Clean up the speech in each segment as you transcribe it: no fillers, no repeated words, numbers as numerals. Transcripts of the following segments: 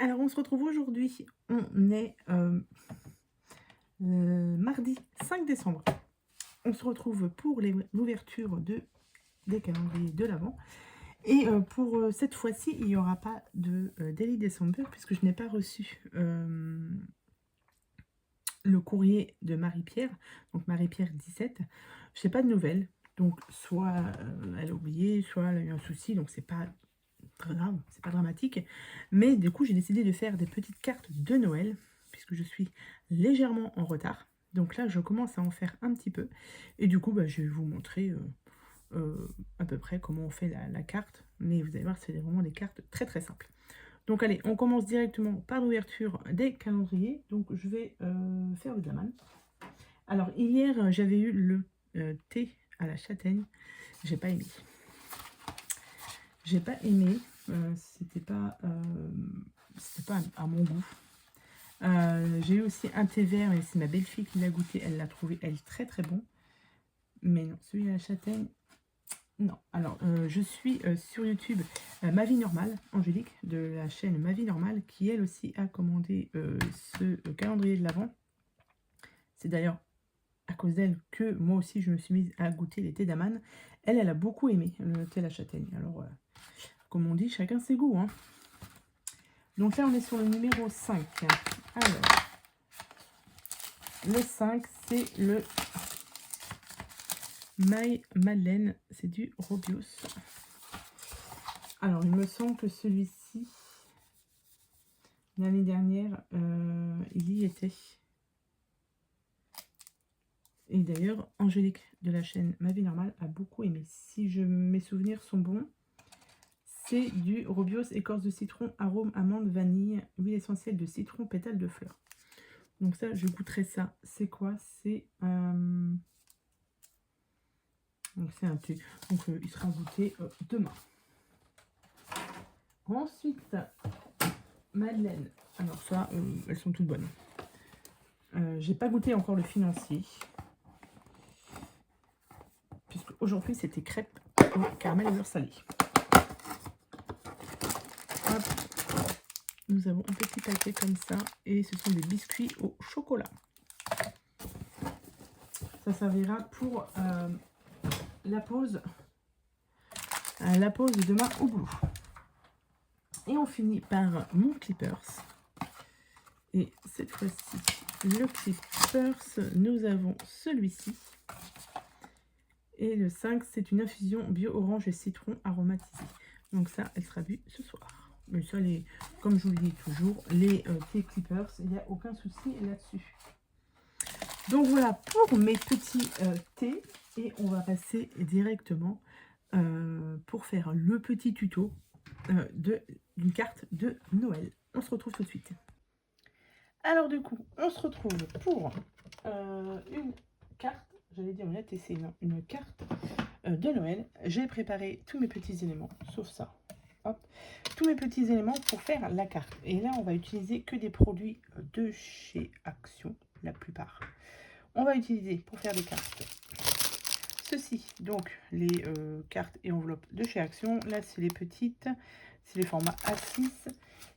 Alors, on se retrouve aujourd'hui. On est mardi 5 décembre. On se retrouve pour l'ouverture des calendriers de l'Avent. Et pour cette fois-ci, il n'y aura pas de Daily December puisque je n'ai pas reçu le courrier de Marie-Pierre, donc Marie-Pierre 17. Je n'ai pas de nouvelles. Donc, soit elle a oublié, soit elle a eu un souci, donc c'est pas très grave, c'est pas dramatique. Mais du coup, j'ai décidé de faire des petites cartes de Noël, puisque je suis légèrement en retard. Donc là, je commence à en faire un petit peu. Et du coup, je vais vous montrer à peu près comment on fait la carte. Mais vous allez voir, c'est vraiment des cartes très très simples. Donc allez, on commence directement par l'ouverture des calendriers. Donc je vais faire le diamant. Alors hier, j'avais eu le thé à la châtaigne. J'ai pas aimé. J'ai pas aimé. C'était pas à mon goût. J'ai eu aussi un thé vert, et c'est ma belle-fille qui l'a goûté. Elle l'a trouvé, elle, très très bon. Mais non, celui à la châtaigne, non. Alors, je suis sur YouTube Ma Vie Normale, Angélique, de la chaîne Ma Vie Normale, qui elle aussi a commandé ce calendrier de l'Avent. C'est d'ailleurs à cause d'elle que moi aussi je me suis mise à goûter les thés d'Aman. Elle a beaucoup aimé le thé à la châtaigne. Alors, comme on dit, chacun ses goûts, hein. Donc là, on est sur le numéro 5. Alors, le 5, c'est le My Madeleine. C'est du Robios. Alors, il me semble que celui-ci, l'année dernière, il y était. Et d'ailleurs, Angélique de la chaîne Ma Vie Normale a beaucoup aimé. Si mes souvenirs sont bons, c'est du Robios, écorce de citron, arôme, amande, vanille, huile essentielle de citron, pétales de fleurs. Donc ça, je goûterai ça. C'est quoi? C'est donc c'est un thé. Donc il sera goûté demain. Ensuite, Madeleine. Alors ça, elles sont toutes bonnes. J'ai pas goûté encore le financier. Puisque aujourd'hui, c'était crêpes au caramel et beurre salé. Hop. Nous avons un petit paquet comme ça. Et ce sont des biscuits au chocolat. Ça servira pour la pause de demain au boulot. Et on finit par mon Clippers. Et cette fois-ci, le Clippers, nous avons celui-ci. Et le 5, c'est une infusion bio orange et citron aromatisée. Donc ça, elle sera bu ce soir. Mais ça, comme je vous le dis toujours, les thé Clippers, il n'y a aucun souci là-dessus. Donc voilà pour mes petits thés. Et on va passer directement pour faire le petit tuto d'une carte de Noël. On se retrouve tout de suite. Alors du coup, on se retrouve pour une carte, j'allais dire une ATC, non, une carte de Noël. J'ai préparé tous mes petits éléments, sauf ça. Hop, tous mes petits éléments pour faire la carte. Et là, on va utiliser que des produits de chez Action, la plupart. On va utiliser pour faire des cartes ceci, donc les cartes et enveloppes de chez Action. Là, c'est les petites, c'est les formats A6.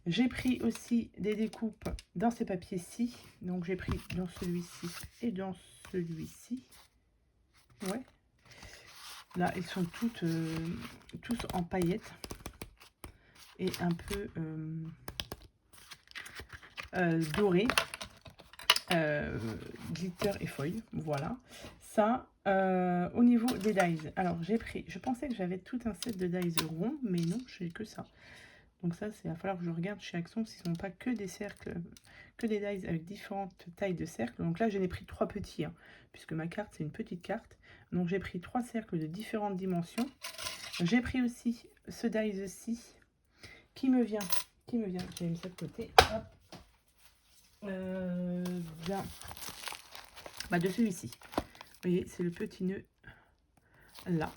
J'ai pris aussi des découpes dans ces papiers-ci. Donc, j'ai pris dans celui-ci et dans celui-ci. Ouais. Là, ils sont tous en paillettes et un peu dorés. Glitter et foil, voilà. Ça, au niveau des dies, alors j'ai pris, je pensais que j'avais tout un set de dies ronds, mais non, j'ai que ça. Donc ça, il va falloir que je regarde chez Action s'ils ne sont pas que des cercles, que des dies avec différentes tailles de cercles. Donc là, j'en ai pris 3 petits, hein, puisque ma carte, c'est une petite carte. Donc j'ai pris 3 cercles de différentes dimensions. J'ai pris aussi ce dies-ci, qui me vient, j'ai mis ça de côté, hop. Bien de celui-ci. Vous voyez, c'est le petit nœud là.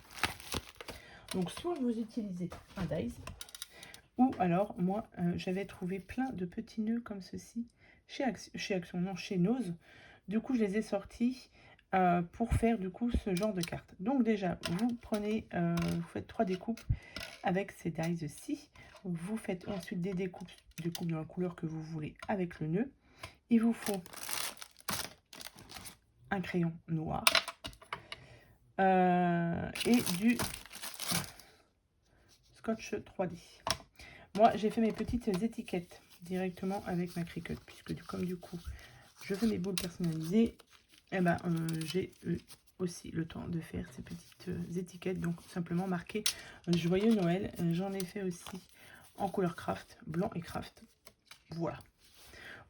Donc, soit vous utilisez un dies, ou alors, moi, j'avais trouvé plein de petits nœuds comme ceci chez Action, non, chez Nose. Du coup, je les ai sortis pour faire du coup ce genre de carte. Donc déjà, vous prenez, vous faites 3 découpes avec ces dies-ci. Vous faites ensuite des découpes dans la couleur que vous voulez avec le nœud. Il vous faut un crayon noir et du scotch 3D. Moi, j'ai fait mes petites étiquettes directement avec ma Cricut, puisque comme du coup, je fais mes boules personnalisées, et ben, j'ai aussi le temps de faire ces petites étiquettes, donc simplement marquer Joyeux Noël. J'en ai fait aussi en couleur craft, blanc et craft. Voilà.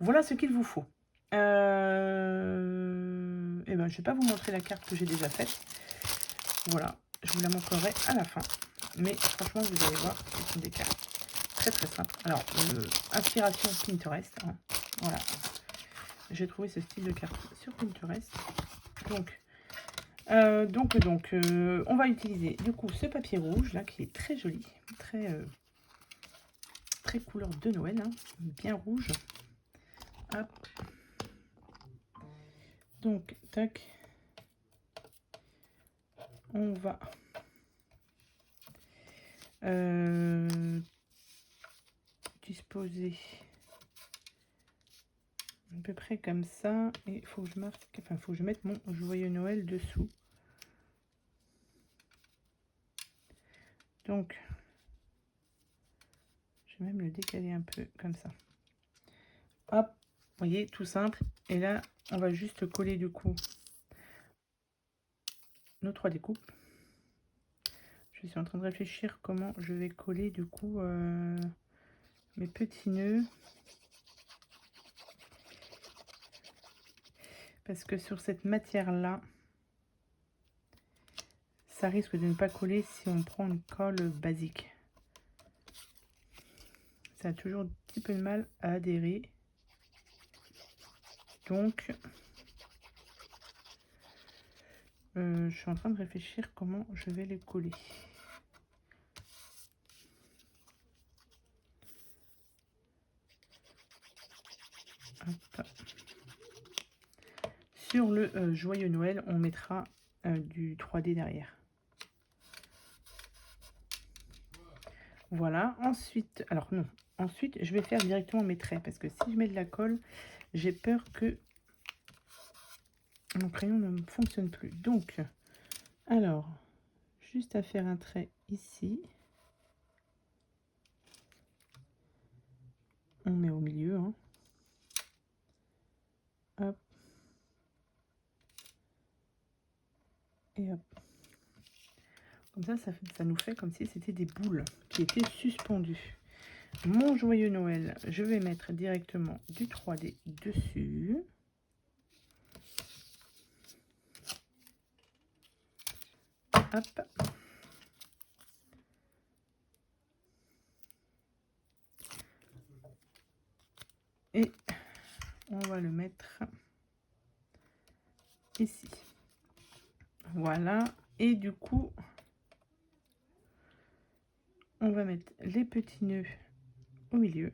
Voilà ce qu'il vous faut. Et ben, je ne vais pas vous montrer la carte que j'ai déjà faite. Voilà, je vous la montrerai à la fin. Mais franchement, vous allez voir, ce sont des cartes très très simples. Alors, inspiration Pinterest. Hein. Voilà. J'ai trouvé ce style de carte sur Pinterest. Donc, on va utiliser du coup ce papier rouge là qui est très joli, très couleur de Noël, hein, bien rouge. Hop. Donc, tac. On va disposer à peu près comme ça. Et il faut que je marque, enfin, il faut que je mette mon Joyeux Noël dessous. Donc, je vais même le décaler un peu comme ça. Hop, vous voyez, tout simple. Et là, on va juste coller du coup nos 3 découpes. Je suis en train de réfléchir comment je vais coller du coup mes petits nœuds. Parce que sur cette matière-là, ça risque de ne pas coller si on prend une colle basique. Ça a toujours un petit peu de mal à adhérer. Donc, je suis en train de réfléchir comment je vais les coller. Hop. Sur le Joyeux Noël, on mettra du 3D derrière. Voilà. Ensuite, alors non. Ensuite, je vais faire directement mes traits. Parce que si je mets de la colle, j'ai peur que mon crayon ne fonctionne plus. Donc, alors, juste à faire un trait ici. On met au milieu. Hein. Hop. Et hop. Comme ça, ça nous fait comme si c'était des boules qui étaient suspendues. Mon Joyeux Noël, je vais mettre directement du 3D dessus. Hop. Et on va le mettre ici. Voilà. Et du coup, on va mettre les petits nœuds au milieu.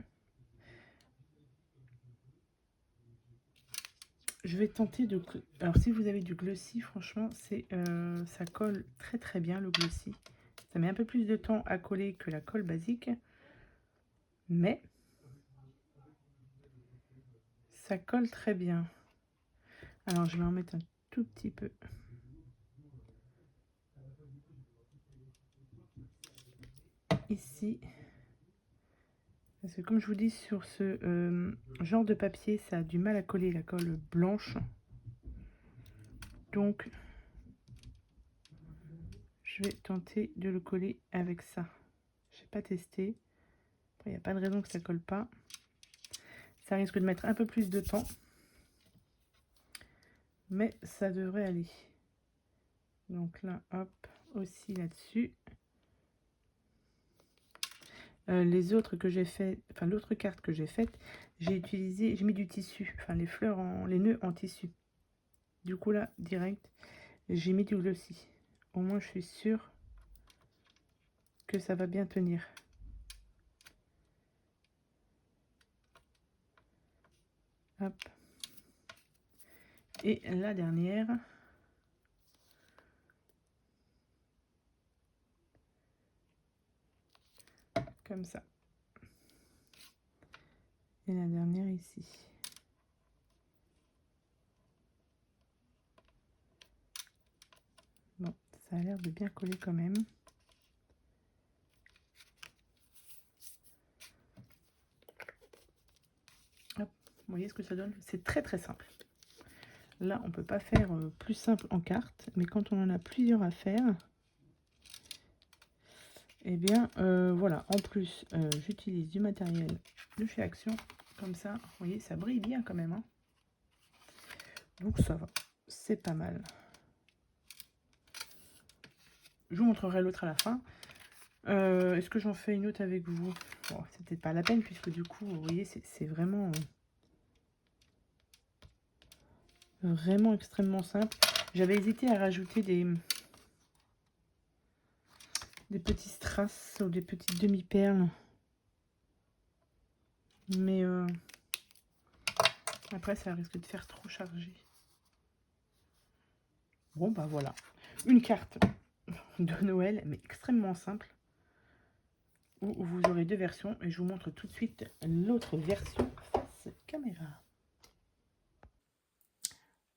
Je vais tenter de... Alors, si vous avez du glossy, franchement, ça colle très très bien, le glossy. Ça met un peu plus de temps à coller que la colle basique. Mais ça colle très bien. Alors, je vais en mettre un tout petit peu. Ici. Parce que comme je vous dis, sur ce genre de papier, ça a du mal à coller la colle blanche. Donc, je vais tenter de le coller avec ça. Je n'ai pas testé. Il n'y a pas de raison que ça ne colle pas. Ça risque de mettre un peu plus de temps. Mais ça devrait aller. Donc là, hop, aussi là-dessus. Les autres que j'ai fait, enfin l'autre carte que j'ai faite, j'ai mis du tissu, enfin les fleurs, les nœuds en tissu. Du coup là, direct, j'ai mis du glossy. Au moins je suis sûre que ça va bien tenir. Hop. Et la dernière, comme ça. Et la dernière ici. Bon, ça a l'air de bien coller quand même. Hop, vous voyez ce que ça donne? C'est très très simple. Là, on ne peut pas faire plus simple en carte, mais quand on en a plusieurs à faire, eh bien, voilà. En plus, j'utilise du matériel de chez Action. Comme ça, vous voyez, ça brille bien quand même. Hein. Donc ça va, c'est pas mal. Je vous montrerai l'autre à la fin. Est-ce que j'en fais une autre avec vous? Bon, c'est peut-être pas la peine, puisque du coup, vous voyez, c'est vraiment... vraiment extrêmement simple. J'avais hésité à rajouter des petits strass ou des petites demi-perles. Mais après, ça risque de faire trop chargé. Bon, bah voilà. Une carte de Noël, mais extrêmement simple. Où vous aurez deux versions. Et je vous montre tout de suite l'autre version face caméra.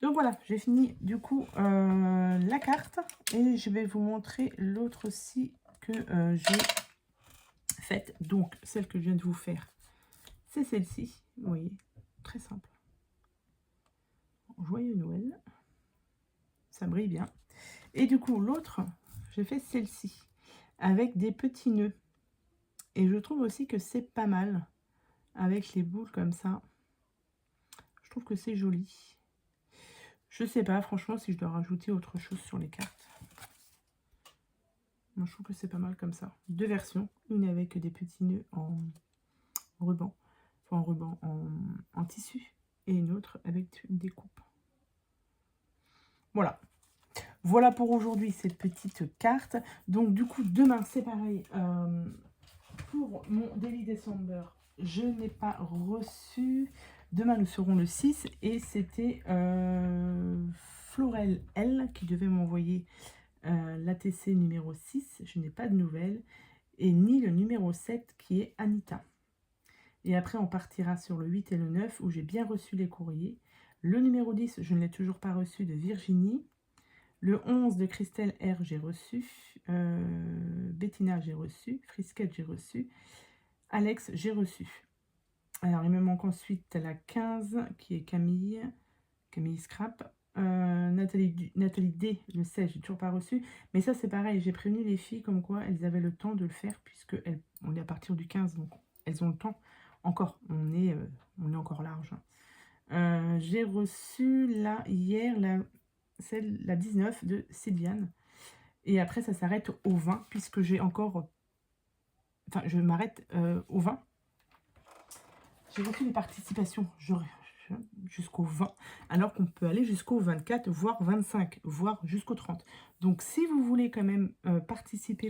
Donc voilà, j'ai fini du coup la carte. Et je vais vous montrer l'autre aussi que j'ai faite. Donc, celle que je viens de vous faire, c'est celle-ci. Vous voyez, très simple. Joyeux Noël. Ça brille bien. Et du coup, l'autre, j'ai fait celle-ci avec des petits nœuds. Et je trouve aussi que c'est pas mal avec les boules comme ça. Je trouve que c'est joli. Je sais pas, franchement, si je dois rajouter autre chose sur les cartes. Moi, je trouve que c'est pas mal comme ça. Deux versions, une avec des petits nœuds en ruban, enfin en ruban, en tissu, et une autre avec une découpe. Voilà. Voilà pour aujourd'hui cette petite carte. Donc du coup, demain, c'est pareil. Pour mon Daily December, je n'ai pas reçu. Demain, nous serons le 6 et c'était Florel L qui devait m'envoyer l'ATC numéro 6. Je n'ai pas de nouvelles. Et ni le numéro 7 qui est Anita. Et après, on partira sur le 8 et le 9 où j'ai bien reçu les courriers. Le numéro 10, je ne l'ai toujours pas reçu de Virginie. Le 11 de Christelle R, j'ai reçu. Bettina, j'ai reçu. Frisquette, j'ai reçu. Alex, j'ai reçu. Alors, il me manque ensuite la 15, qui est Camille. Camille Scrap. Nathalie D, le 16, j'ai toujours pas reçu. Mais ça, c'est pareil. J'ai prévenu les filles comme quoi elles avaient le temps de le faire, puisque on est à partir du 15, donc elles ont le temps. Encore, on est encore large. J'ai reçu là, hier, la 19 de Sylviane. Et après, ça s'arrête au 20, puisque j'ai encore... Enfin, je m'arrête au 20. J'ai reçu les participations jusqu'au 20, alors qu'on peut aller jusqu'au 24, voire 25, voire jusqu'au 30. Donc, si vous voulez quand même participer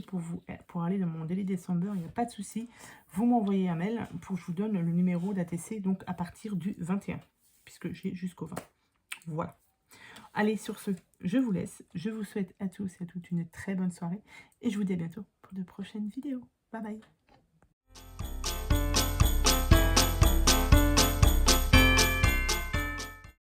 pour aller dans mon Daily December, il n'y a pas de souci. Vous m'envoyez un mail pour que je vous donne le numéro d'ATC, donc à partir du 21, puisque j'ai jusqu'au 20. Voilà. Allez, sur ce, je vous laisse. Je vous souhaite à tous et à toutes une très bonne soirée. Et je vous dis à bientôt pour de prochaines vidéos. Bye bye.